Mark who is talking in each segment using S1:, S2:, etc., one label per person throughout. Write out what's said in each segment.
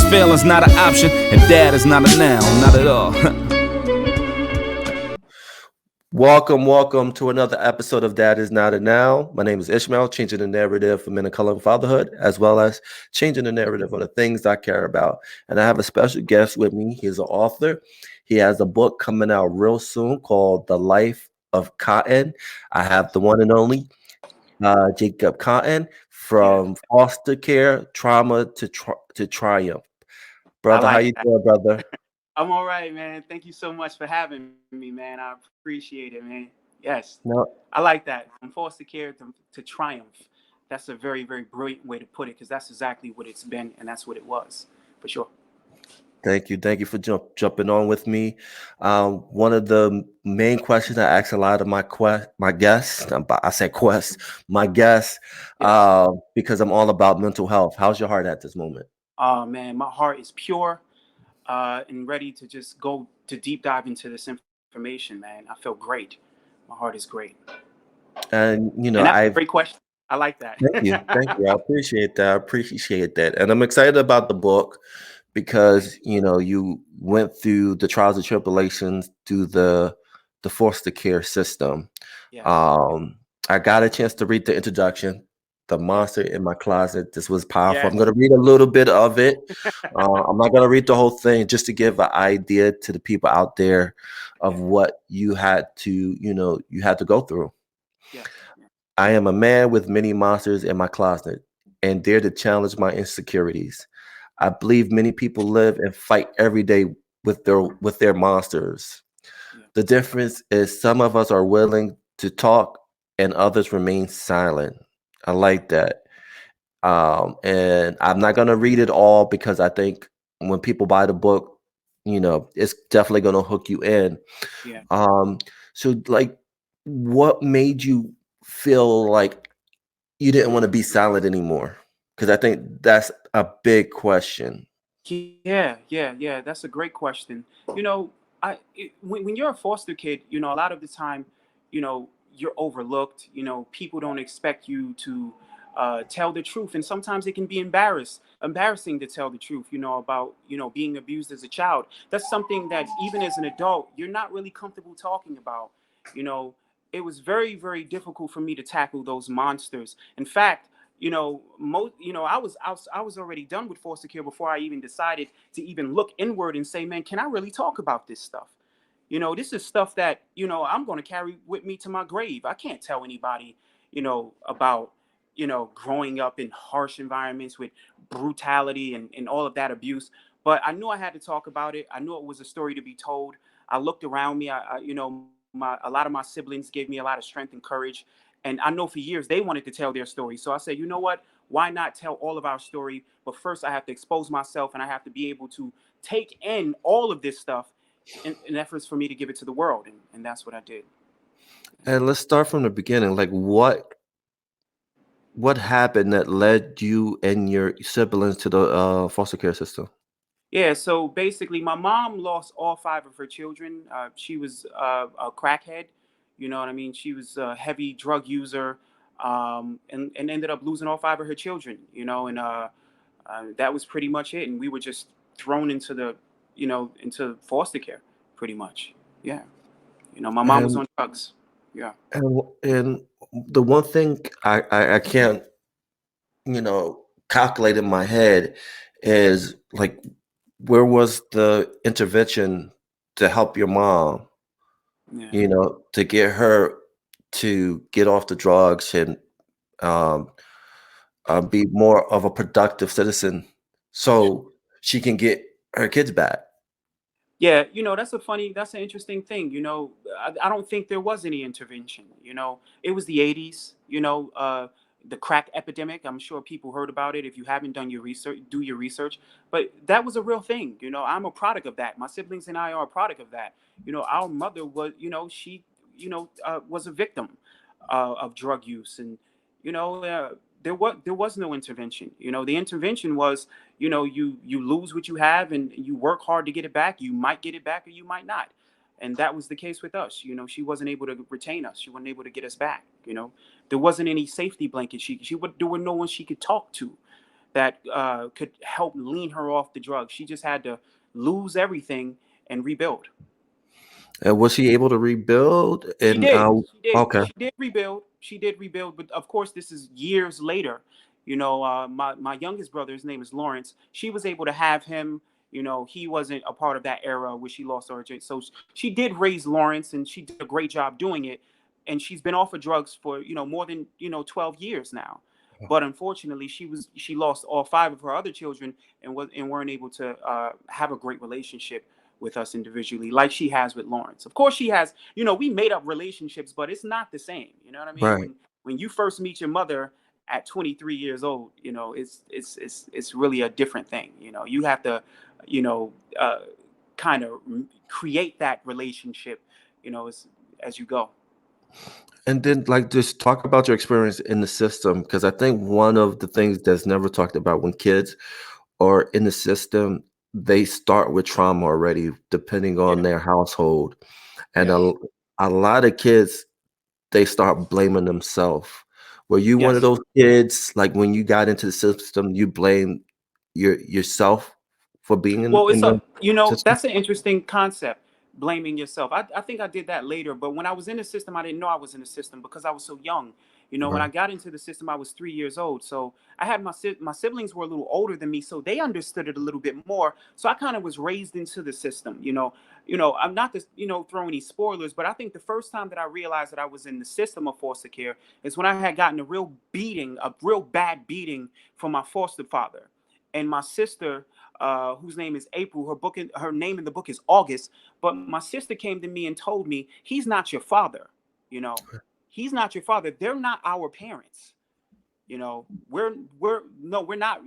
S1: Failing's not an option, and dad is not a noun, not at all.
S2: Welcome to another episode of Dad is Not a Noun. My name is Ishmael, changing the narrative for men of color and fatherhood, as well as changing the narrative on the things I care about. And I have a special guest with me. He's an author. He has a book coming out real soon called The Life of Cotton. I have the one and only Jacob Cotton from foster care, trauma to triumph. Brother, how you doing, brother?
S3: I'm all right, man. Thank you so much for having me, man. I appreciate it, man. Yes.
S2: No.
S3: I like that. From foster care to triumph. That's a very, very brilliant way to put it, because that's exactly what it's been, and that's what it was, for sure.
S2: Thank you for jumping on with me. One of the main questions I ask a lot of my guests, my guests, because I'm all about mental health. How's your heart at this moment?
S3: Oh, man, my heart is pure and ready to just go to deep dive into this information, man. I feel great. My heart is great.
S2: And,
S3: and that's a great question. I like that.
S2: Thank you. I appreciate that. And I'm excited about the book because, you went through the trials and tribulations through the foster care system.
S3: Yes.
S2: I got a chance to read the introduction, The Monster in My Closet. This was powerful.
S3: Yes.
S2: I'm going to read a little bit of it. I'm not going to read the whole thing, just to give an idea to the people out there of what you had to go through.
S3: Yeah.
S2: I am a man with many monsters in my closet and dare to challenge my insecurities. I believe many people live and fight every day with their monsters.
S3: Yeah.
S2: The difference is some of us are willing to talk and others remain silent. I like that. And I'm not going to read it all because I think when people buy the book, it's definitely going to hook you in.
S3: Yeah.
S2: So like, what made you feel like you didn't want to be silent anymore? Because I think that's a big question.
S3: Yeah. That's a great question. When you're a foster kid, a lot of the time, you're overlooked. People don't expect you to tell the truth, and sometimes it can be embarrassing to tell the truth. About being abused as a child. That's something that even as an adult, you're not really comfortable talking about. It was very, very difficult for me to tackle those monsters. In fact, I was already done with foster care before I even decided to even look inward and say, man, can I really talk about this stuff? This is stuff that, I'm going to carry with me to my grave. I can't tell anybody, about, growing up in harsh environments with brutality and all of that abuse. But I knew I had to talk about it. I knew it was a story to be told. I looked around me. A lot of my siblings gave me a lot of strength and courage. And I know for years they wanted to tell their story. So I said, you know what? Why not tell all of our story? But first, I have to expose myself, and I have to be able to take in all of this stuff in efforts for me to give it to the world. And that's what I did.
S2: And let's start from the beginning. Like, what happened that led you and your siblings to the foster care system?
S3: Yeah, so basically, my mom lost all five of her children. She was a crackhead, you know what I mean? She was a heavy drug user, and ended up losing all five of her children, and that was pretty much it. And we were just thrown into into foster care, pretty much. Yeah, my mom was
S2: And
S3: on drugs. Yeah,
S2: and the one thing I can't calculate in my head is like, where was the intervention to help your mom,
S3: yeah.
S2: to get her to get off the drugs and um, be more of a productive citizen so she can get her kids back.
S3: Yeah, that's an interesting thing. I don't think there was any intervention. It was the 80s, the crack epidemic. I'm sure people heard about it. If you haven't done your research, do your research. But that was a real thing. I'm a product of that. My siblings and I are a product of that. Our mother was, she, was a victim of drug use. And, you know, uh, there was no intervention. The intervention was, you lose what you have and you work hard to get it back. You might get it back or you might not. And that was the case with us. She wasn't able to retain us. She wasn't able to get us back. There wasn't any safety blanket. There were no one she could talk to that could help lean her off the drugs. She just had to lose everything and rebuild.
S2: And was she able to rebuild?
S3: She
S2: And
S3: did. She did.
S2: okay,
S3: She did rebuild. She did rebuild. But of course, this is years later. My youngest brother, his name is Lawrence. She was able to have him. He wasn't a part of that era where she lost her. So she did raise Lawrence, and she did a great job doing it. And she's been off of drugs for more than 12 years now. But unfortunately, she lost all five of her other children and weren't able to have a great relationship with us individually, like she has with Lawrence. Of course, she has. We made up relationships, but it's not the same. You know what I mean?
S2: right.
S3: When you first meet your mother at 23 years old, it's really a different thing. You have to, you know, uh, kind of create that relationship, as you go.
S2: And then, like, just talk about your experience in the system, because I think one of the things that's never talked about when kids are in the system, they start with trauma already, depending on
S3: Yeah,
S2: their household. And
S3: yeah,
S2: a lot of kids, they start blaming themselves. Were you one of
S3: yes.
S2: those kids, like when you got into the system, you blame yourself for being
S3: Well,
S2: in the system?
S3: that's an interesting concept, blaming yourself. I think I did that later, but when I was in the system, I didn't know I was in the system because I was so young. When I
S2: Right.
S3: got into the system, I was 3 years old. So I had my siblings were a little older than me, so they understood it a little bit more. So I kind of was raised into the system. I'm not just throwing any spoilers, but I think the first time that I realized that I was in the system of foster care is when I had gotten a real bad beating from my foster father, and my sister, whose name is April. Her name in the book is August. But my sister came to me and told me, "He's not your father. You know, he's not your father. They're not our parents. We're no, we're not.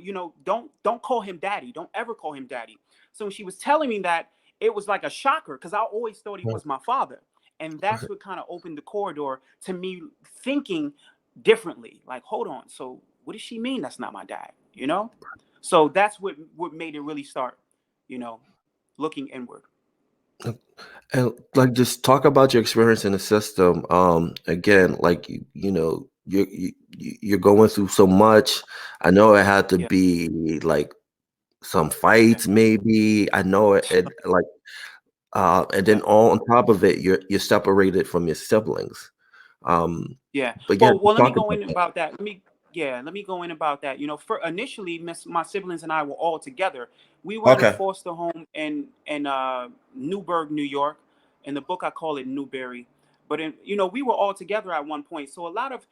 S3: Don't call him daddy. Don't ever call him daddy." So when she was telling me that, it was like a shocker because I always thought he
S2: Right.
S3: was my father, and that's what kind of opened the corridor to me thinking differently. Like, hold on. So what does she mean? That's not my dad. So that's what made it really start, you know, looking inward.
S2: And like, just talk about your experience in the system. Again, like you're going through so much. I know it had to
S3: Yeah,
S2: be like some
S3: yeah,
S2: fights, maybe. I know it like, and
S3: yeah.
S2: then all on top of it, you're separated from your siblings. Um,
S3: Yeah.
S2: but yeah,
S3: Well,
S2: just
S3: let me
S2: talk
S3: go
S2: about
S3: in
S2: that.
S3: about that. Let me go in about that. For initially, my siblings and I were all together. We were in a
S2: Okay.
S3: foster home in Newburgh, New York. In the book, I call it Newberry. But we were all together at one point. So a lot of,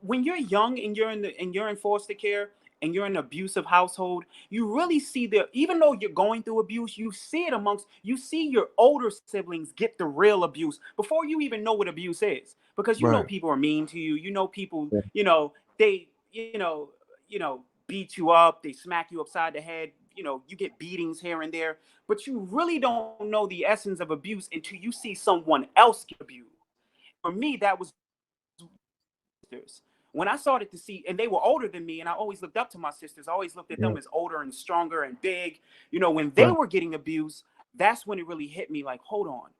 S3: when you're young and you're in foster care, and you're in an abusive household, you really see even though you're going through abuse, you see it you see your older siblings get the real abuse before you even know what abuse is. Because you know
S2: Right.
S3: people are mean to you. You know people,
S2: Yeah.
S3: they, beat you up, they smack you upside the head, you get beatings here and there, but you really don't know the essence of abuse until you see someone else get abused. For me, that was sisters. When I started to see, and they were older than me, and I always looked up to my sisters. I always looked at
S2: Yeah.
S3: them as older and stronger and big. When they
S2: Right.
S3: were getting abused, that's when it really hit me like, hold on,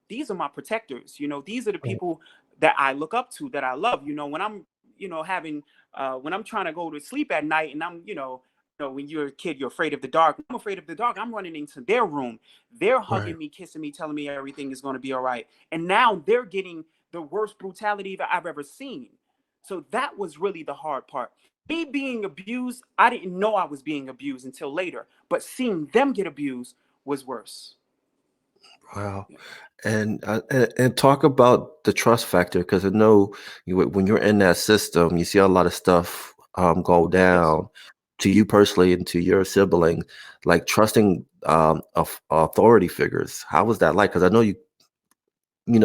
S3: these are my protectors. These are the
S2: Right.
S3: people that I look up to, that I love. When I'm, when I'm trying to go to sleep at night, and I'm, when you're a kid, you're afraid of the dark. I'm afraid of the dark. I'm running into their room. They're
S2: Right.
S3: hugging me, kissing me, telling me everything is going to be all right. And now they're getting the worst brutality that I've ever seen. So that was really the hard part. Me being abused, I didn't know I was being abused until later. But seeing them get abused was worse.
S2: Wow.
S3: Yeah.
S2: And talk about the trust factor, because I know when you're in that system, you see a lot of stuff go
S3: Yes.
S2: down to you personally and to your sibling, like trusting of authority figures. How was that like? Because I know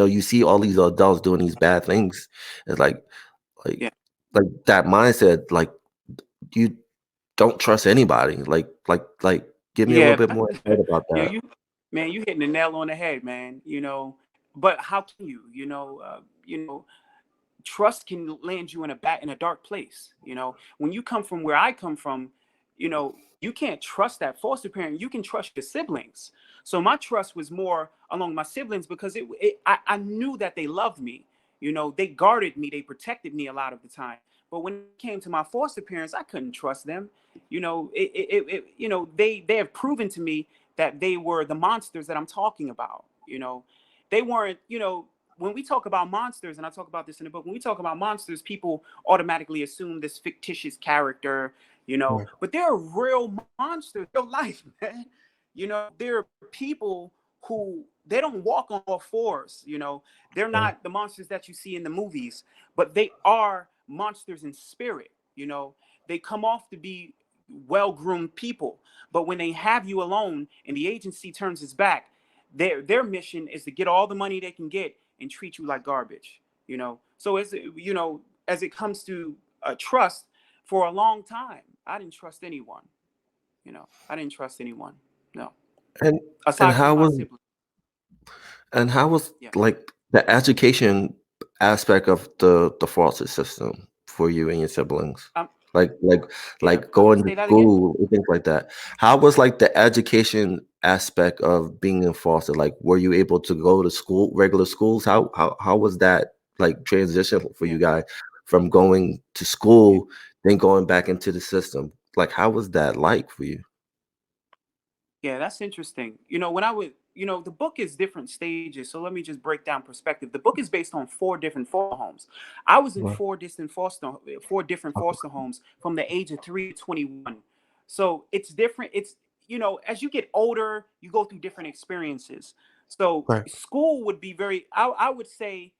S2: you see all these adults doing these bad things. It's like
S3: Yeah.
S2: like that mindset, like you don't trust anybody. Like give me a little
S3: Yeah.
S2: bit more insight about
S3: Yeah.
S2: that.
S3: You hitting the nail on the head, man. But how can you, trust can land you in a dark place. When you come from where I come from, you can't trust that foster parent. You can trust your siblings. So my trust was more along my siblings because I knew that they loved me. They guarded me, they protected me a lot of the time. But when it came to my foster parents, I couldn't trust them. They have proven to me that they were the monsters that I'm talking about. They weren't. When we talk about monsters, and I talk about this in the book, when we talk about monsters, people automatically assume this fictitious character,
S2: Right.
S3: but they're real monsters, real life, man. They're people who they don't walk on all fours. They're
S2: Right.
S3: not the monsters that you see in the movies, but they are monsters in spirit. They come off to be well-groomed people, but when they have you alone and the agency turns its back, their mission is to get all the money they can get and treat you like garbage. So as it comes to trust, for a long time I didn't trust anyone. I didn't trust anyone. No,
S2: And and
S3: aside from
S2: how
S3: my
S2: was
S3: siblings.
S2: And how was
S3: Yeah.
S2: like the education aspect of the foster system for you and your siblings?
S3: um
S2: Like like
S3: yeah,
S2: like going to
S3: say that again.
S2: school and things like that. How was like the education aspect of being in foster? Like were you able to go to school, regular schools? How was that like transition for
S3: Yeah.
S2: you guys from going to
S3: Yeah.
S2: school, then going back into the system? Like how was that like for you?
S3: Yeah, that's interesting. When I would, the book is different stages. So let me just break down perspective. The book is based on four different foster homes. I was in
S2: Right.
S3: four different foster homes from the age of 3 to 21. So it's different. As you get older, you go through different experiences. So
S2: Right.
S3: school would be I would say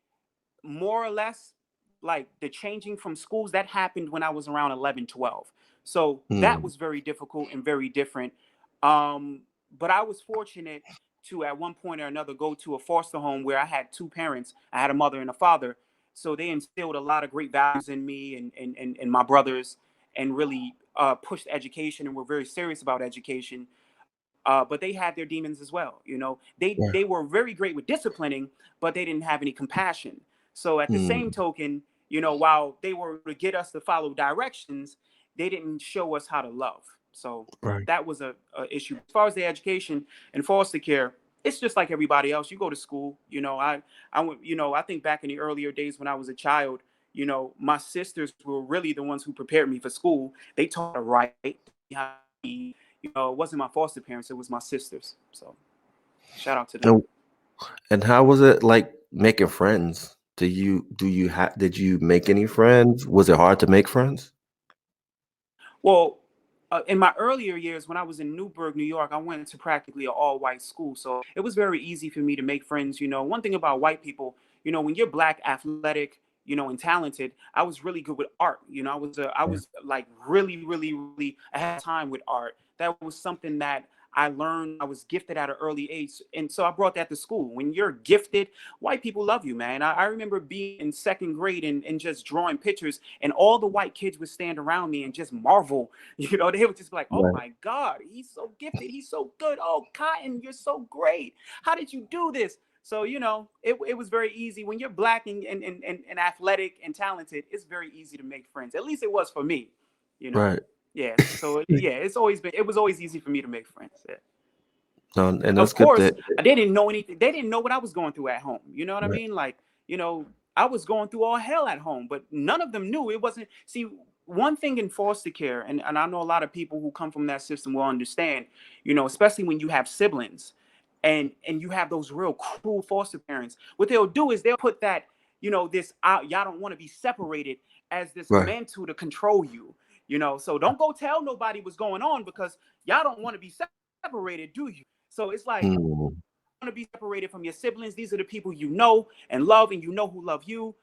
S3: more or less, like the changing from schools that happened when I was around 11, 12. So that
S2: Mm,
S3: was very difficult and very different. um but I was fortunate to at one point or another go to a foster home where I had two parents. I had a mother and a father, so they instilled a lot of great values in me and my brothers, and really pushed education and were very serious about education. But they had their demons as well.
S2: right.
S3: They were very great with disciplining, but they didn't have any compassion. So at the same
S2: Mm,
S3: token, while they were to get us to follow directions, they didn't show us how to love. So
S2: right.
S3: that was a issue. As far as the education and foster care, it's just like everybody else. You go to school. I went. I think back in the earlier days when I was a child. My sisters were really the ones who prepared me for school. They taught me to write, how to read. It wasn't my foster parents, it was my sisters. So shout out to them.
S2: And how was it like making friends? Did you make any friends? Was it hard to make friends?
S3: Well, in my earlier years, when I was in Newburgh, New York, I went to practically an all-white school, so it was very easy for me to make friends. One thing about white people, when you're black, athletic, and talented, I was really good with art. I
S2: Right.
S3: was like really, really, really ahead of time with art. That was something that I learned. I was gifted at an early age, and so I brought that to school. When you're gifted, white people love you, man. I remember being in second grade and just drawing pictures, and all the white kids would stand around me and just marvel. They would just be like, "Oh
S2: Right.
S3: my God, he's so gifted. He's so good. Oh, Cotton, you're so great. How did you do this?" So, it was very easy when you're black and athletic and talented. It's very easy to make friends. At least it was for me, you know.
S2: Right.
S3: Yeah. So yeah, it was always easy for me to make friends. Yeah.
S2: No, and
S3: Of
S2: that's good
S3: course,
S2: that
S3: they didn't know anything. They didn't know what I was going through at home. You know what I
S2: right.
S3: mean? Like, I was going through all hell at home, but none of them knew. It wasn't, see, one thing in foster care, and I know a lot of people who come from that system will understand, especially when you have siblings and you have those real cruel foster parents. What they'll do is they'll put that, this out, y'all don't want to be separated, as this
S2: Right.
S3: mantle to control you. So don't go tell nobody what's going on, because y'all don't want to be separated, do you? So it's like,
S2: Mm,
S3: want to be separated from your siblings. These are the people you know and love, and who love you.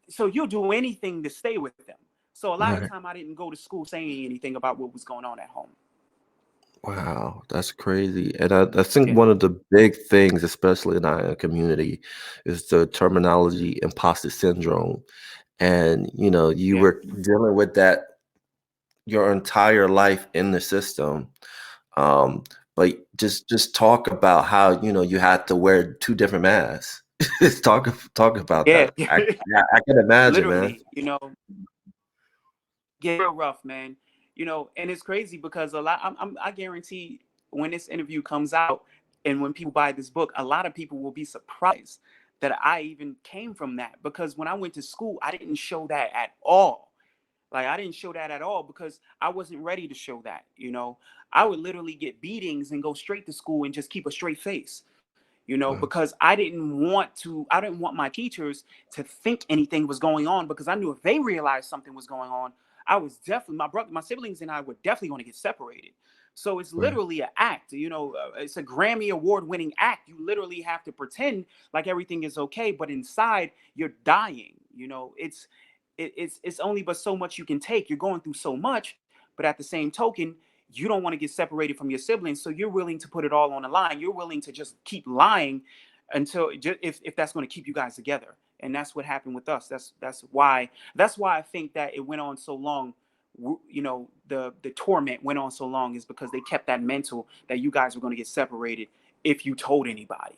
S3: So you'll do anything to stay with them. So a lot of
S2: right.
S3: time I didn't go to school saying anything about what was going on at home.
S2: Wow, that's crazy. And I think
S3: Yeah,
S2: one of the big things, especially in our community, is the terminology imposter syndrome. And you
S3: yeah,
S2: were dealing with that your entire life in the system. Um, but just talk about how, you had to wear two different masks. Talk about
S3: yeah.
S2: that. Yeah, I can imagine, man.
S3: Literally, get real rough, man. And it's crazy because a lot. I guarantee when this interview comes out and when people buy this book, a lot of people will be surprised that I even came from that, because when I went to school, I didn't show that at all. Like, I didn't show that at all because I wasn't ready to show that. I would literally get beatings and go straight to school and just keep a straight face.
S2: Wow.
S3: Because I didn't want my teachers to think anything was going on, because I knew if they realized something was going on, I was definitely, my siblings and I were definitely going to get separated. So it's
S2: Right.
S3: literally an act, it's a Grammy award winning act. You literally have to pretend like everything is okay, but inside you're dying. It's only but so much you can take. You're going through so much, but at the same token, you don't want to get separated from your siblings, so you're willing to put it all on the line. You're willing to just keep lying until, if that's going to keep you guys together. And that's what happened with us. That's why I think that it went on so long. The torment went on so long is because they kept that mental that you guys were going to get separated if you told anybody.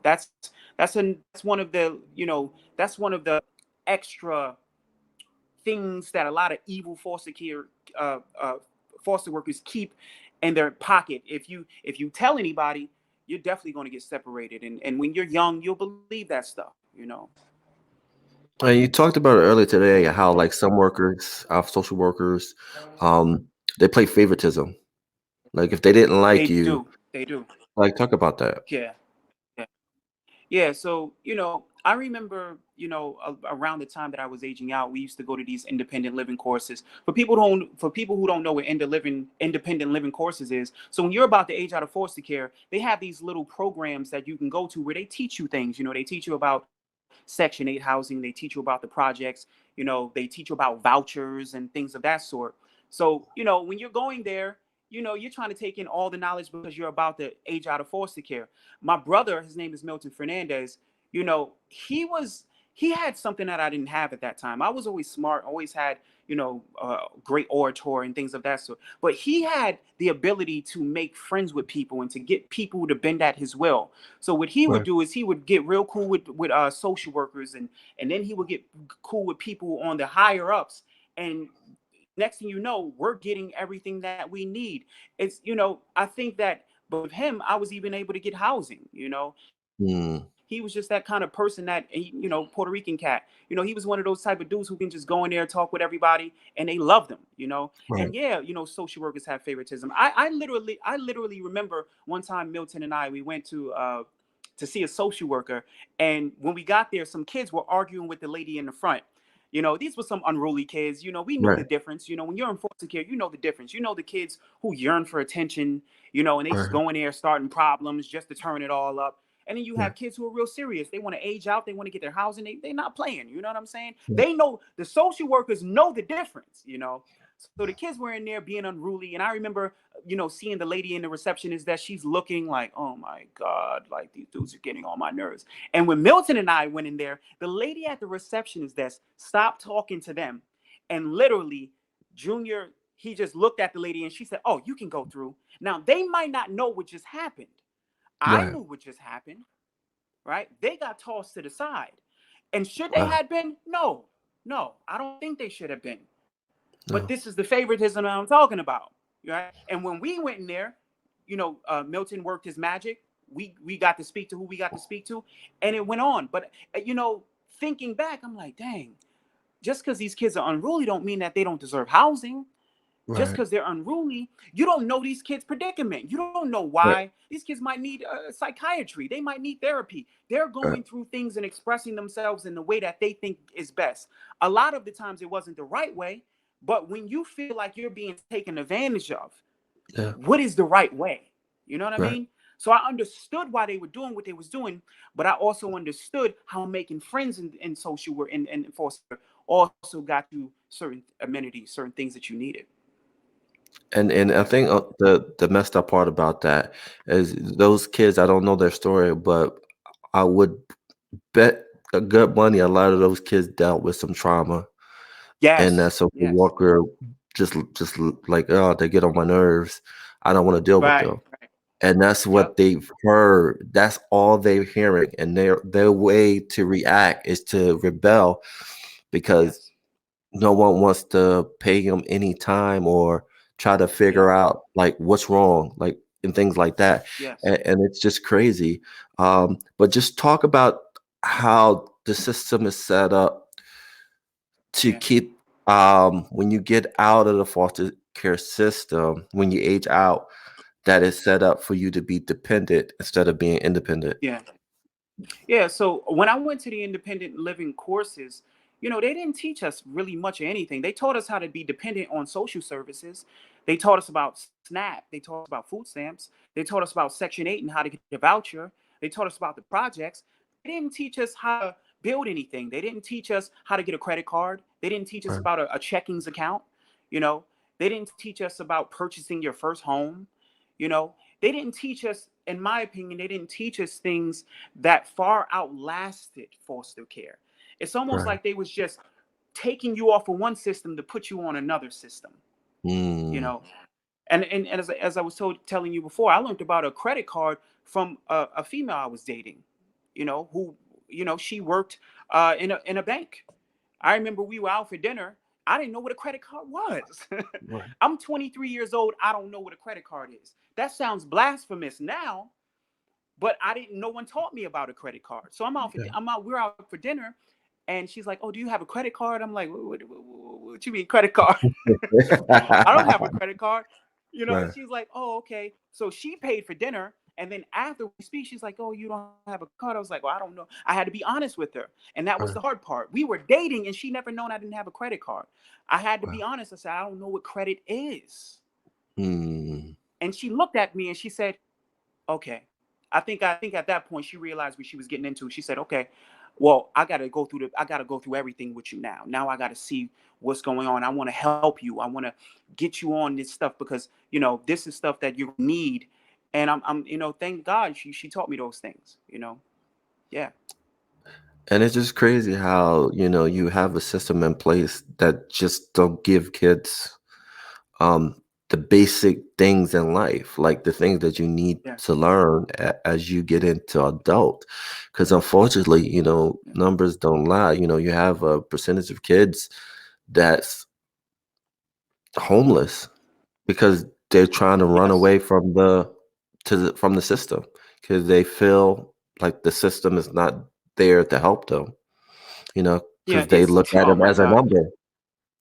S3: That's one of the extra things that a lot of evil foster workers keep in their pocket. If you tell anybody, you're definitely going to get separated. And when you're young, you'll believe that stuff.
S2: And you talked about it earlier today, how like some workers, social workers, um, they play favoritism. Like if they didn't like
S3: They
S2: you,
S3: do. They do.
S2: like talk about that.
S3: Yeah. Yeah. Yeah, so I remember, around the time that I was aging out, we used to go to these independent living courses. For people who don't know what independent living courses is, so when you're about to age out of foster care, they have these little programs that you can go to where they teach you things. They teach you about Section 8 housing, they teach you about the projects, they teach you about vouchers and things of that sort. So, when you're going there, you're trying to take in all the knowledge because you're about to age out of foster care. My brother, his name is Milton Fernandez, he had something that I didn't have at that time. I was always smart, always had, great orator and things of that sort. But he had the ability to make friends with people and to get people to bend at his will. So what he would
S2: Right.
S3: do is he would get real cool with social workers, and then he would get cool with people on the higher ups. And next thing you know, we're getting everything that we need. I think that, but with him, I was even able to get housing.
S2: Mm,
S3: He was just that kind of person that, Puerto Rican cat. He was one of those type of dudes who can just go in there, talk with everybody, and they loved him.
S2: right.
S3: And yeah, social workers have favoritism. I literally remember one time Milton and I, we went to see a social worker, and when we got there, some kids were arguing with the lady in the front. These were some unruly kids. We knew the
S2: Right.
S3: difference. When you're in foster care, you know the difference. The kids who yearn for attention, and they just
S2: Right.
S3: go in there starting problems just to turn it all up. And then you
S2: Right.
S3: have kids who are real serious. They want to age out. They want to get their housing. They're not playing. You know what I'm saying?
S2: Yeah.
S3: They know, the social workers know the difference, you know? So the kids were in there being unruly. And I remember, seeing the lady in the reception is that she's looking like, oh my God, like these dudes are getting on my nerves. And when Milton and I went in there, the lady at the receptionist desk stopped talking to them. And literally, Junior, he just looked at the lady and she said, oh, you can go through. Now, they might not know what just happened. I
S2: Right.
S3: knew what just happened, right? They got tossed to the side. And should they
S2: Wow.
S3: had been? No, no, I don't think they should have been. But
S2: No.
S3: this is the favoritism that I'm talking about, right? And when we went in there, Milton worked his magic. We got to speak to who we got to speak to, and it went on. But thinking back, I'm like, dang, just because these kids are unruly don't mean that they don't deserve housing. Just
S2: Right.
S3: because they're unruly, you don't know these kids' predicament. You don't know
S2: Right.
S3: why. These kids might need psychiatry. They might need therapy. They're
S2: Right.
S3: going through things and expressing themselves in the way that they think is best. A lot of the times it wasn't the right way, but when you feel like you're being taken advantage of,
S2: Yeah.
S3: what is the right way? You know what I
S2: Right.
S3: mean? So I understood why they were doing what they was doing, but I also understood how making friends in social work and foster also got you certain amenities, certain things that you needed.
S2: And I think the messed up part about that is those kids. I don't know their story, but I would bet a good money a lot of those kids dealt with some trauma, and that
S3: Yes,
S2: social
S3: yes.
S2: worker like, oh, they get on my nerves. I don't want to deal with
S3: Right,
S2: them.
S3: right.
S2: And that's what
S3: Yep.
S2: they've heard. That's all they're hearing, and their way to react is to rebel because
S3: Yes.
S2: no one wants to pay them any time or try to figure
S3: Yep.
S2: out like what's wrong, like and things like that.
S3: Yes.
S2: And it's just crazy. But just talk about how the system is set up to
S3: Yeah.
S2: keep when you get out of the foster care system, when you age out, that is set up for you to be dependent instead of being independent.
S3: Yeah. Yeah. So when I went to the independent living courses, they didn't teach us really much of anything. They taught us how to be dependent on social services. They taught us about SNAP. They taught us about food stamps. They taught us about Section 8 and how to get a voucher. They taught us about the projects. They didn't teach us how to build anything. They didn't teach us how to get a credit card. They didn't teach us
S2: Right.
S3: about a checkings account. You know, they didn't teach us about purchasing your first home. You know, they didn't teach us, in my opinion, they didn't teach us things that far outlasted foster care. It's almost
S2: Right.
S3: like they was just taking you off of one system to put you on another system, you
S2: Mm,
S3: know. And as I was telling you before, I learned about a credit card from a female I was dating, who, she worked in a bank. I remember we were out for dinner. I didn't know what a credit card was.
S2: right.
S3: I'm 23 years old. I don't know what a credit card is. That sounds blasphemous now, but I didn't. No one taught me about a credit card. So I'm out for.
S2: Yeah.
S3: I'm out. We're out for dinner, and she's like, "Oh, do you have a credit card?" I'm like, "What you mean credit card? I don't have a credit card." And
S2: Right.
S3: she's like, "Oh, okay." So she paid for dinner, and then after we speak, she's like, "Oh, you don't have a card?" I was like, "Well, I don't know." I had to be honest with her, and that was
S2: Right.
S3: the hard part. We were dating, and she never known I didn't have a credit card. I had to
S2: Wow.
S3: be honest. I said, "I don't know what credit is,"
S2: Mm.
S3: and she looked at me and she said, okay. I think at that point she realized what she was getting into. She said, okay, well, I gotta go through everything with you now. Now I gotta see what's going on. I want to help you. I want to get you on this stuff because this is stuff that you need. And I'm thank God she taught me those things. Yeah.
S2: And it's just crazy how, you have a system in place that just don't give kids um the basic things in life, like the things that you need
S3: Yeah.
S2: to learn as you get into adult. Because unfortunately,
S3: Yeah.
S2: numbers don't lie. You have a percentage of kids that's homeless because they're trying to run
S3: Yes.
S2: away from the system because they feel like the system is not there to help them.
S3: Yeah.
S2: Because they
S3: It's
S2: look at
S3: oh
S2: them
S3: my
S2: as a
S3: God.
S2: number.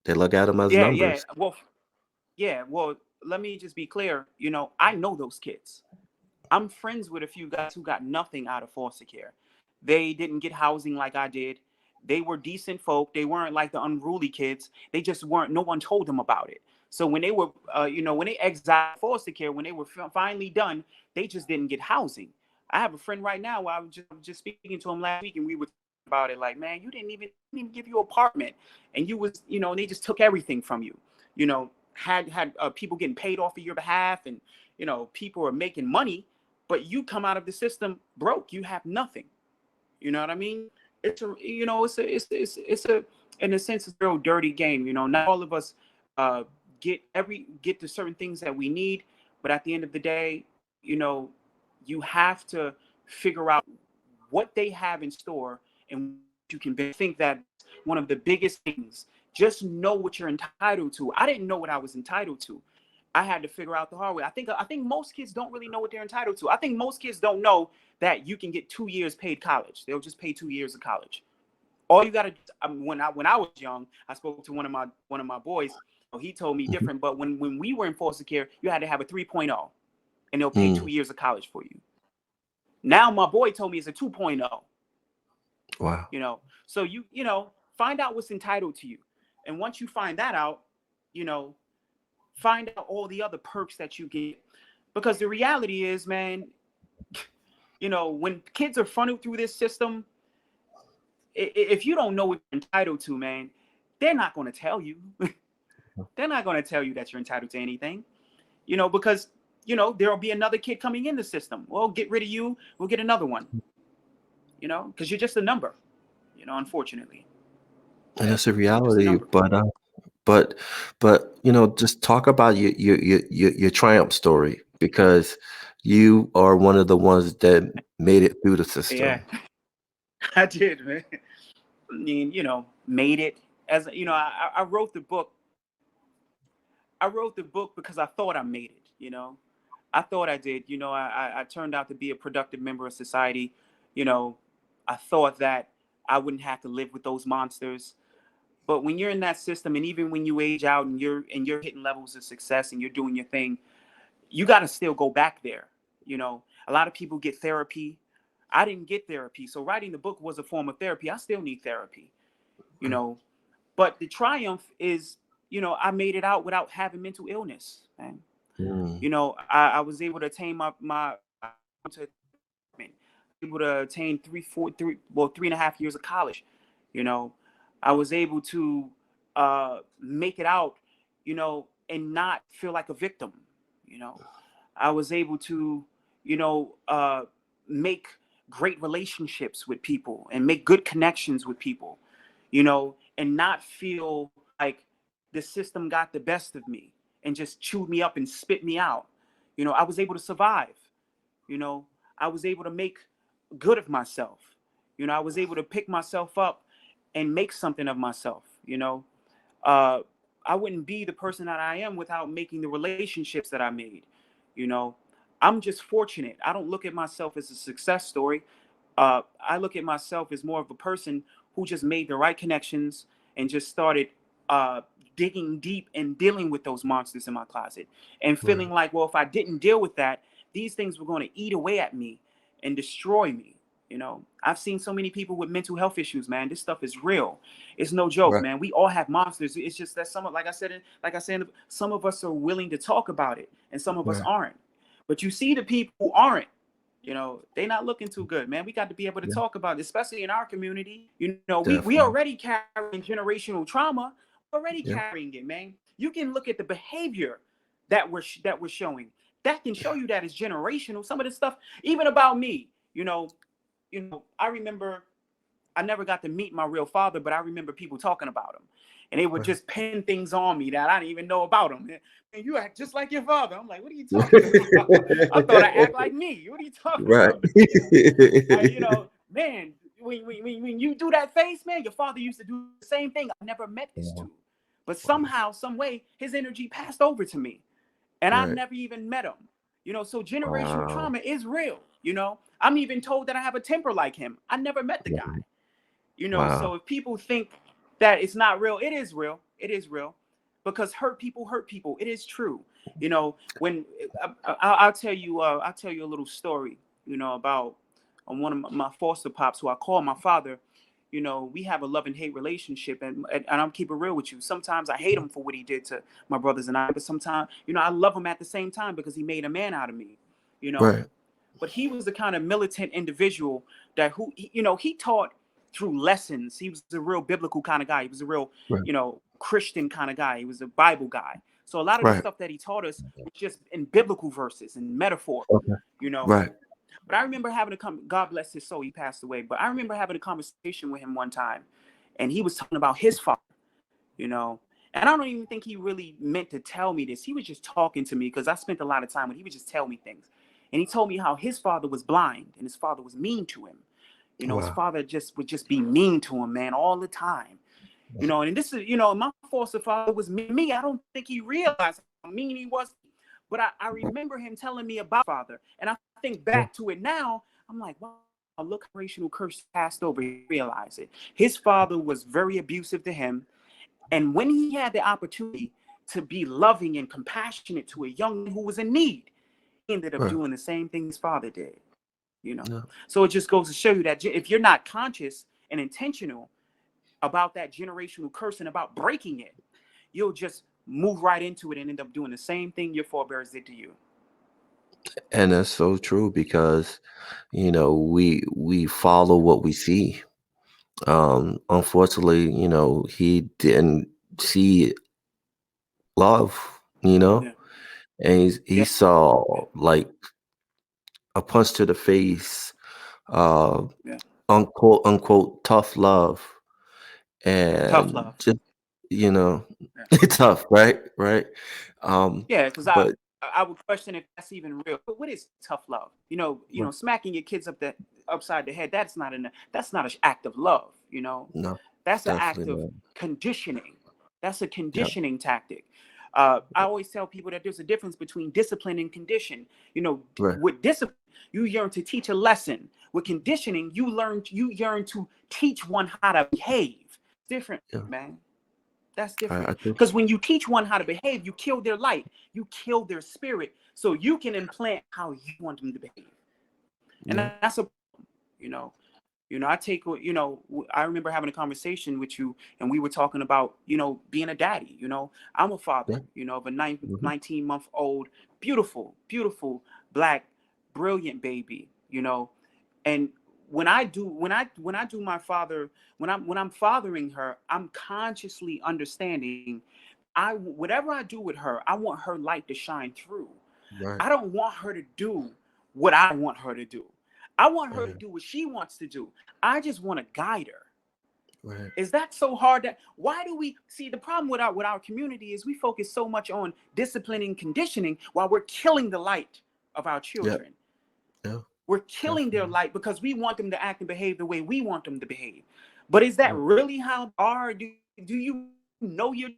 S2: They look at them as
S3: Yeah. Yeah.
S2: numbers.
S3: Well. Yeah. Well. Let me just be clear. I know those kids. I'm friends with a few guys who got nothing out of foster care. They didn't get housing like I did. They were decent folk. They weren't like the unruly kids. They just weren't. No one told them about it. So when they were, when they exiled foster care, when they were finally done, they just didn't get housing. I have a friend right now where I was just speaking to him last week, and we were talking about it. Like, man, you didn't even give you an apartment, and you was, they just took everything from you. Had people getting paid off of your behalf, and people are making money, but you come out of the system broke. You have nothing. You know what I mean? It's a in a sense, it's a real dirty game. Not all of us get to certain things that we need, but at the end of the day, you have to figure out what they have in store and you can think that one of the biggest things. Just know what you're entitled to. I didn't know what I was entitled to. I had to figure out the hard way. I think most kids don't really know what they're entitled to. I think most kids don't know that you can get 2 years paid college. They'll just pay 2 years of college. All you got to when I was young, I spoke to one of my boys. He told me different, but when we were in foster care, you had to have a 3.0 and they'll pay 2 years of college for you. Now my boy told me it's a 2.0.
S2: Wow.
S3: So find out what's entitled to you. And once you find that out, find out all the other perks that you get. Because the reality is, man, when kids are funneled through this system, if you don't know what you're entitled to, man, they're not going to tell you. They're not going to tell you that you're entitled to anything, because, there'll be another kid coming in the system. Well, get rid of you. We'll get another one, because you're just a number, unfortunately.
S2: And that's a
S3: Just a
S2: reality.
S3: number.
S2: But just talk about your triumph story, because you are one of the ones that made it through the
S3: Yeah,
S2: system.
S3: I did, man. I mean, made it as I wrote the book. I wrote the book because I thought I made it. I thought I did. I turned out to be a productive member of society. I thought that I wouldn't have to live with those monsters. But when you're in that system, and even when you age out and you're hitting levels of success and you're doing your thing, you got to still go back there. A lot of people get therapy. I didn't get therapy, so writing the book was a form of therapy. I still need therapy. You know, but the triumph is, I made it out without having mental illness, man.
S2: Mm.
S3: I was able to attain my able to attain 3.5 years of college. You know, I was able to make it out, and not feel like a victim. You know, I was able to, make great relationships with people and make good connections with people, and not feel like the system got the best of me and just chewed me up and spit me out. I was able to survive. You know, I was able to make good of myself. I was able to pick myself up and make something of myself. Uh, I wouldn't be the person that I am without making the relationships that I made. You know, I'm just fortunate. I don't look at myself as a success story. I look at myself as more of a person who just made the right connections and just started uh, digging deep and dealing with those monsters in my closet and feeling
S2: Right.
S3: like, well, if I didn't deal with that, these things were going to eat away at me and destroy me. I've seen so many people with mental health issues, man. This stuff is real. It's no joke,
S2: Right.
S3: man. We all have monsters. It's just that like I said, some of us are willing to talk about it and some of us
S2: Right.
S3: aren't. But you see the people who aren't, they not looking too good, man. We got to be able to
S2: Yeah.
S3: talk about it, especially in our community. We
S2: Definitely.
S3: already carrying generational trauma, already
S2: Yeah.
S3: carrying it, man. You can look at the behavior that we're showing. That can show you that it's generational. Some of this stuff, even about me, I remember I never got to meet my real father, but I remember people talking about him. And they would
S2: Right.
S3: just pin things on me that I didn't even know about him. And you act just like your father. I'm like, what are you talking about? I thought I act like me. What are you talking
S2: Right.
S3: about? Man, when you do that face, man, your father used to do the same thing. I never met this
S2: Wow.
S3: dude. But
S2: Wow.
S3: somehow, some way, his energy passed over to me. And I
S2: Right.
S3: never even met him. So generational
S2: Wow.
S3: trauma is real. I'm even told that I have a temper like him. I never met the guy.
S2: Wow.
S3: So if people think that it's not real, it is real. It is real, because hurt people hurt people. It is true. When I'll tell you a little story, about one of my foster pops, who I call my father. We have a love and hate relationship, and I'm keep it real with you. Sometimes I hate him for what he did to my brothers and I, but sometimes, I love him at the same time because he made a man out of me. You know,
S2: Right.
S3: but he was the kind of militant individual that he taught through lessons. He was a real biblical kind of guy. He was a real,
S2: Right.
S3: Christian kind of guy. He was a Bible guy. So a lot of the
S2: Right.
S3: stuff that he taught us was just in biblical verses and metaphor,
S2: Okay.
S3: you know.
S2: Right.
S3: But I remember having God bless his soul, he passed away. But I remember having a conversation with him one time, and he was talking about his father, you know. And I don't even think he really meant to tell me this. He was just talking to me because I spent a lot of time with him. He would just tell me things. And he told me how his father was blind and his father was mean to him. You know, his
S2: Wow.
S3: father would just be mean to him, man, all the time. You know, and this is, my foster father was me. I don't think he realized how mean he was. But I remember him telling me about father. And I think back to it now. I'm like, wow, look, racial curse passed over. He realized it. His father was very abusive to him. And when he had the opportunity to be loving and compassionate to a young man who was in need, he ended up
S2: Right.
S3: doing the same thing his father did.
S2: Yeah.
S3: So it just goes to show you that if you're not conscious and intentional about that generational curse and about breaking it, you'll just move right into it and end up doing the same thing your forebears did to you.
S2: And that's so true because, we follow what we see. Unfortunately, he didn't see love,
S3: Yeah,
S2: and he
S3: yeah,
S2: saw like a punch to the face, uh,
S3: yeah.
S2: unquote tough love,
S3: Tough
S2: and
S3: love.
S2: just you know,
S3: Yeah,
S2: tough, right? Right. Um,
S3: yeah. Because I
S2: but
S3: I would question if that's even real. But what is tough love? Smacking your kids upside the head. That's not an act of love.
S2: no,
S3: That's an act
S2: definitely
S3: of
S2: not.
S3: conditioning. That's a
S2: Yeah.
S3: conditioning tactic. I always tell people that there's a difference between discipline and condition.
S2: Right.
S3: With discipline, you yearn to teach a lesson. With conditioning, you yearn to teach one how to behave. Different,
S2: Yeah.
S3: man. That's
S2: I
S3: different.
S2: think.
S3: Because when you teach one how to behave, you kill their light, you kill their spirit, so you can implant how you want them to behave. And
S2: Yeah.
S3: that's a, you know, I remember having a conversation with you, and we were talking about, being a daddy. I'm a father,
S2: Yeah.
S3: of a
S2: Hmm.
S3: 19-month-old, beautiful, beautiful, black, brilliant baby, and when I do my father, when I'm fathering her, I'm consciously understanding, whatever I do with her, I want her light to shine through.
S2: Right.
S3: I don't want her to do what I want her to do. I want her to
S2: Right.
S3: do what she wants to do. I just want to guide her.
S2: Right.
S3: Is that so hard? Why do we see the problem with our community is we focus so much on disciplining, conditioning, while we're killing the light of our
S2: Yeah.
S3: children.
S2: Yeah.
S3: We're killing their
S2: Definitely.
S3: light because we want them to act and behave the way we want them to behave. But is that
S2: Yeah.
S3: really how do you know your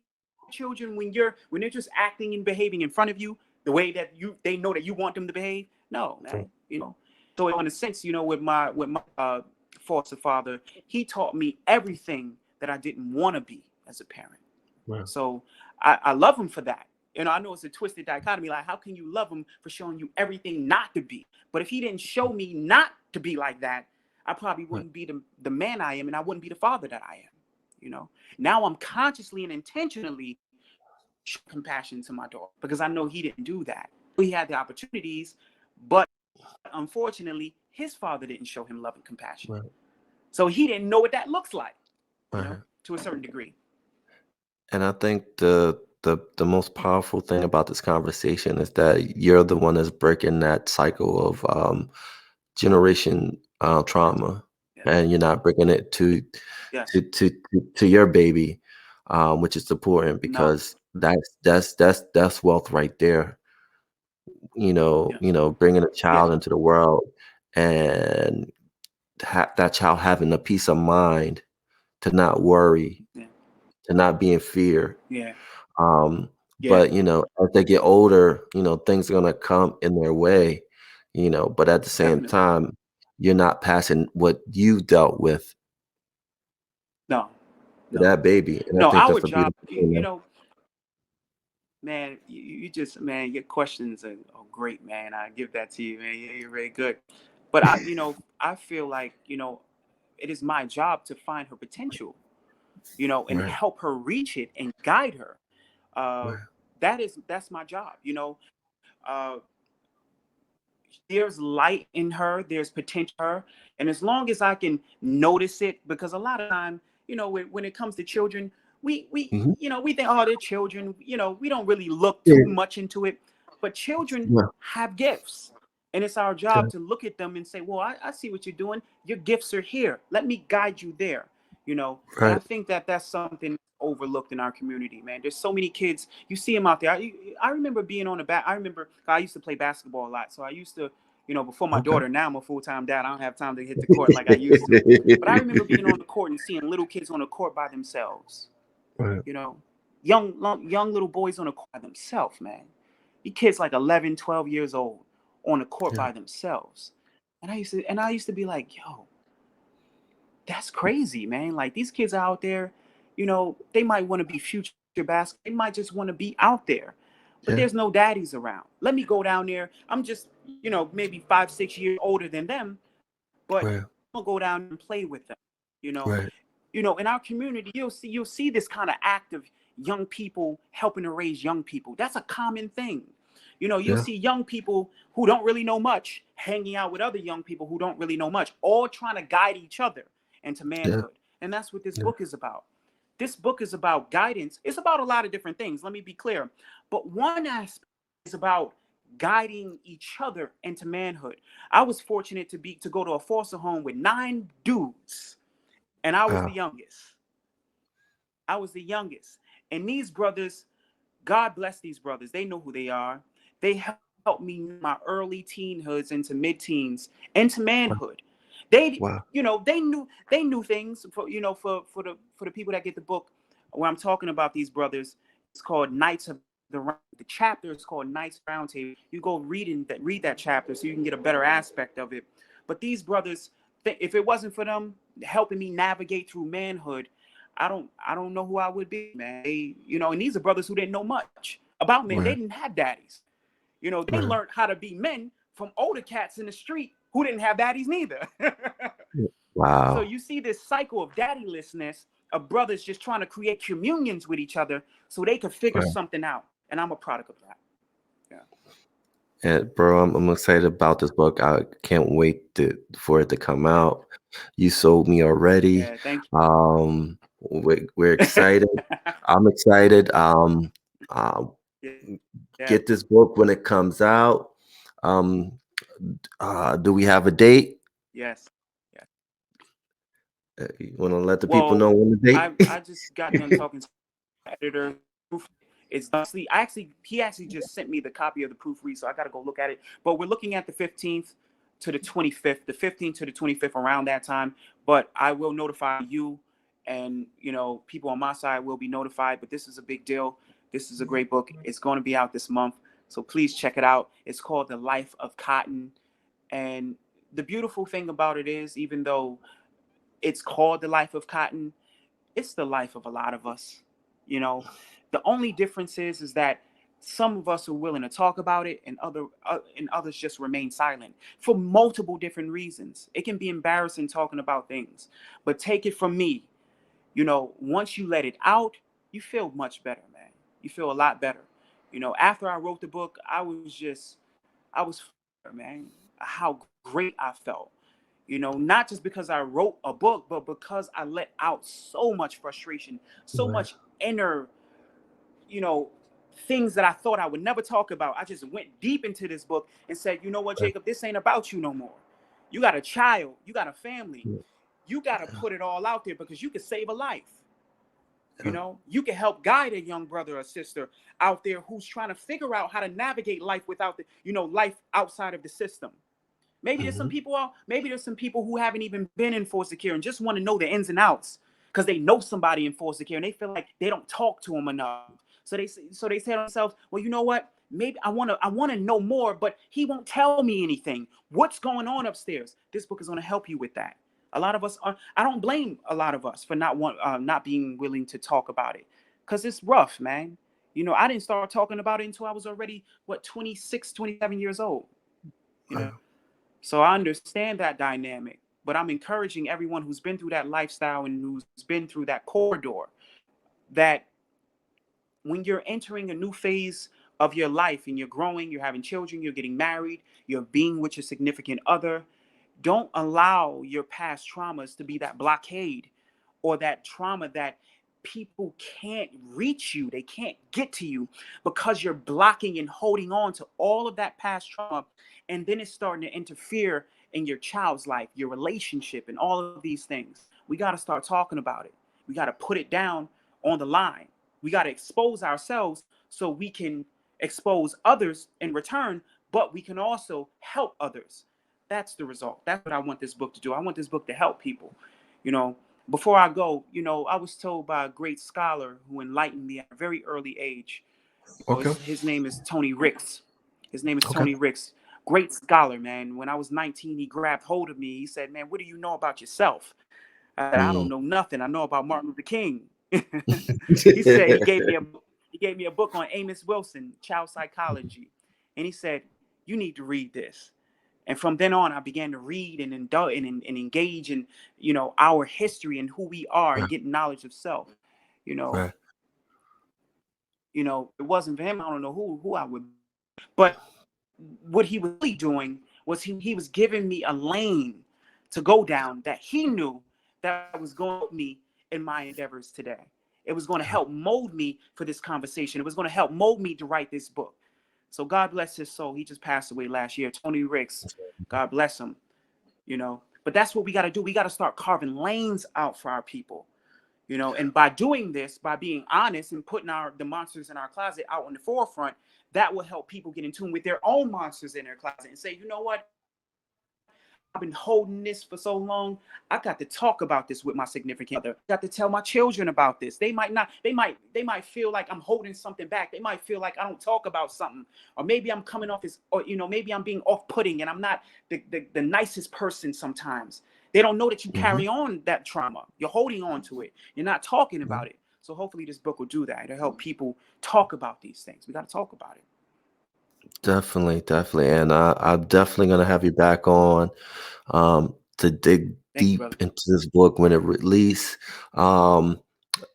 S3: children when they're just acting and behaving in front of you the way that they know that you want them to behave? No,
S2: True.
S3: man. So in a sense, with my foster father, he taught me everything that I didn't want to be as a parent.
S2: Right.
S3: So I love him for that. I know it's a twisted dichotomy. Like, how can you love him for showing you everything not to be? But if he didn't show me not to be like that, I probably
S2: Right.
S3: wouldn't be the man I am, and I wouldn't be the father that I am. Now I'm consciously and intentionally showing compassion to my daughter because I know he didn't do that. He had the opportunities, but unfortunately, his father didn't show him love and compassion.
S2: Right.
S3: So he didn't know what that looks like,
S2: Right.
S3: to a certain degree.
S2: And I think the most powerful thing about this conversation is that you're the one that's breaking that cycle of generation trauma,
S3: Yeah.
S2: and you're not breaking it
S3: Yes.
S2: to your baby, which is important
S3: No.
S2: because that's wealth right there.
S3: Yeah.
S2: Bringing a
S3: Yeah.
S2: child into the world and that child having a peace of mind to not worry,
S3: Yeah.
S2: to not be in fear.
S3: Yeah. Yeah.
S2: But as they get older, things are gonna come in their way, but at the same
S3: Definitely.
S2: time, you're not passing what you dealt with
S3: No.
S2: to
S3: No.
S2: that baby. And I
S3: No.
S2: think
S3: Our
S2: that's a
S3: job,
S2: beautiful thing, man.
S3: man. You just, man. Your questions are great, man. I give that to you, man. You're very good. But I feel like it is my job to find her potential, and
S2: Right,
S3: help her reach it and guide her. Uh,
S2: right,
S3: that's my job. Uh, there's light in her, there's potential in her, and as long as I can notice it, because a lot of time, when it comes to children, we
S2: Mhm.
S3: we think, oh, they're children, we don't really look
S2: Yeah.
S3: too much into it, but children
S2: Yeah.
S3: have gifts, and it's our
S2: Yeah.
S3: job to look at them and say, well, I see what you're doing, your gifts are here, let me guide you there. And I
S2: Right.
S3: think that that's something overlooked in our community, man. There's so many kids, you see them out there. I remember being on the back. I remember I used to play basketball a lot, so I used to, before my
S2: Okay.
S3: daughter. Now I'm a full-time dad. I don't have time to hit the court like I used to. But I remember being on the court and seeing little kids on the court by themselves.
S2: Right.
S3: Young little boys on the court by themselves, man. These kids like 11, 12 years old on the court
S2: Yeah.
S3: by themselves. And I used to be like, yo, that's crazy, man. Like these kids out there, they might want to be future basketball. They might just want to be out there, but
S2: Yeah.
S3: there's no daddies around. Let me go down there. I'm just, maybe 5, 6 years older than them, but
S2: Right.
S3: I'm gonna go down and play with them. You know,
S2: Right.
S3: in our community, you'll see this kind of act of young people helping to raise young people. That's a common thing. You'll
S2: Yeah.
S3: see young people who don't really know much hanging out with other young people who don't really know much, all trying to guide each other into
S2: Yeah.
S3: manhood. And that's what this
S2: Yeah.
S3: book is about. This book is about guidance. It's about a lot of different things. Let me be clear. But one aspect is about guiding each other into manhood. I was fortunate to go to a foster home with 9 dudes, and I was the
S2: Wow.
S3: youngest. I was the youngest. And these brothers, God bless these brothers. They know who they are. They helped me in my early teenhoods into mid-teens, into
S2: Wow.
S3: manhood. They,
S2: Wow.
S3: they knew things for the people that get the book where I'm talking about these brothers. It's called Knights of the Round. The chapter is called Knights Round Table. You go read that chapter so you can get a better aspect of it. But these brothers, if it wasn't for them helping me navigate through manhood, I don't know who I would be, man. And these are brothers who didn't know much about men. They
S2: Right.
S3: didn't have daddies. They
S2: Right.
S3: learned how to be men from older cats in the street who didn't have daddies neither. So
S2: Wow.
S3: you see this cycle of daddylessness, of brothers just trying to create communions with each other so they could figure
S2: Right.
S3: something out. And I'm a product of that. Yeah.
S2: And bro, I'm excited about this book. I can't wait for it to come out. You sold me already.
S3: Yeah. Thank
S2: We're
S3: you.
S2: excited. I'm excited. Uh,
S3: Yeah.
S2: get this book when it comes out. Um, do we have a date?
S3: Yes. Yeah.
S2: You want to let the people
S3: Well,
S2: know when the
S3: I
S2: date?
S3: just got done talking to the editor. It's honestly, he actually just sent me the copy of the proofread, so I got to go look at it. But we're looking at the 15th to the 25th, the 15th to the 25th, around that time. But I will notify you, and people on my side will be notified. But this is a big deal. This is a great book. It's going to be out this month, so please check it out. It's called The Life of Cotton, and the beautiful thing about it is, even though it's called The Life of Cotton, it's the life of a lot of us. You know, the only difference is that some of us are willing to talk about it, and others just remain silent for multiple different reasons. It can be embarrassing talking about things, but take it from me. Once you let it out, you feel much better, man. You feel a lot better. After I wrote the book, I was, man, how great I felt. Not just because I wrote a book, but because I let out so much frustration, so
S2: Right.
S3: much inner, you know, things that I thought I would never talk about. I just went deep into this book and said, you know what,
S2: Right.
S3: Jacob, this ain't about you no more. You got a child, you got a family.
S2: Yeah.
S3: You got to put it all out there because you can save a life.
S2: Yeah.
S3: You can help guide a young brother or sister out there who's trying to figure out how to navigate life without life outside of the system.
S2: Mhm.
S3: Maybe there's some people who haven't even been in foster care and just want to know the ins and outs because they know somebody in foster care and they feel like they don't talk to them enough. So they say to themselves, well, you know what? Maybe I want to know more, but he won't tell me anything. What's going on upstairs? This book is going to help you with that. A lot of us are. I don't blame a lot of us for not being willing to talk about it because it's rough, man. I didn't start talking about it until I was already 26, 27 years old. You know.
S2: Wow.
S3: So I understand that dynamic, but I'm encouraging everyone who's been through that lifestyle and who's been through that corridor that when you're entering a new phase of your life, and you're growing, you're having children, you're getting married, you're being with your significant other. Don't allow your past traumas to be that blockade or that trauma that people can't reach you. They can't get to you because you're blocking and holding on to all of that past trauma. And then it's starting to interfere in your child's life, your relationship, and all of these things. We got to start talking about it. We got to put it down on the line. We got to expose ourselves so we can expose others in return, but we can also help others. That's the result. That's what I want this book to do. I want this book to help people. You know, before I go, I was told by a great scholar who enlightened me at a very early age.
S2: Okay.
S3: His name is Tony Ricks. His name is
S2: Okay.
S3: Tony Ricks. Great scholar, man. When I was 19, he grabbed hold of me. He said, "Man, what do you know about yourself?" I said, "I don't know nothing. I know about Martin Luther King." He said he gave me a book on Amos Wilson, child psychology, and he said, "You need to read this." And from then on, I began to read and indulge and engage in, our history and who we are and
S2: Right.
S3: get knowledge of self. You know,
S2: Right.
S3: it wasn't for him. I don't know who I would, but what he was really doing was he was giving me a lane to go down that he knew that was going to help me in my endeavors today. It was going to help mold me for this conversation. It was going to help mold me to write this book. So God bless his soul. He just passed away last year. Tony Ricks, God bless him. But that's what we got to do. We got to start carving lanes out for our people. And by doing this, by being honest and putting the monsters in our closet out on the forefront, that will help people get in tune with their own monsters in their closet and say, you know what? I've been holding this for so long. I got to talk about this with my significant other. I got to tell my children about this. They might feel like I'm holding something back. They might feel like I don't talk about something, or maybe I'm coming off as, or maybe I'm being off-putting and I'm not the nicest person sometimes. They don't know that you carry on that trauma. You're holding on to it. You're not talking about it. So hopefully this book will do that. It'll help people talk about these things. We got to talk about it.
S2: Definitely, definitely. And I'm definitely going to have you back on to dig
S3: Thank you,
S2: deep
S3: brother.
S2: into this book when it release. Just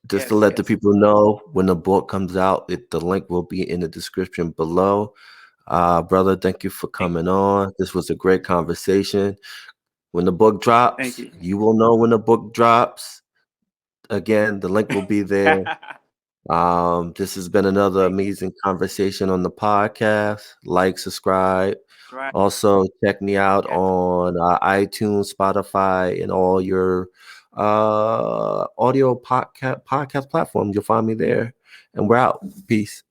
S2: to
S3: Yes,
S2: let the
S3: yes.
S2: people know when the book comes out, the link will be in the description below. Brother, thank you for
S3: Thank
S2: coming on. This was a great conversation. When the book drops,
S3: you.
S2: you will know when the book drops. Again, the link will be there. This has been another
S3: Thank you.
S2: amazing conversation on the podcast. Like, subscribe.
S3: Right.
S2: Also, check me out
S3: Yes.
S2: on iTunes, Spotify, and all your audio podcast platforms. You'll find me there. And we're out. Peace.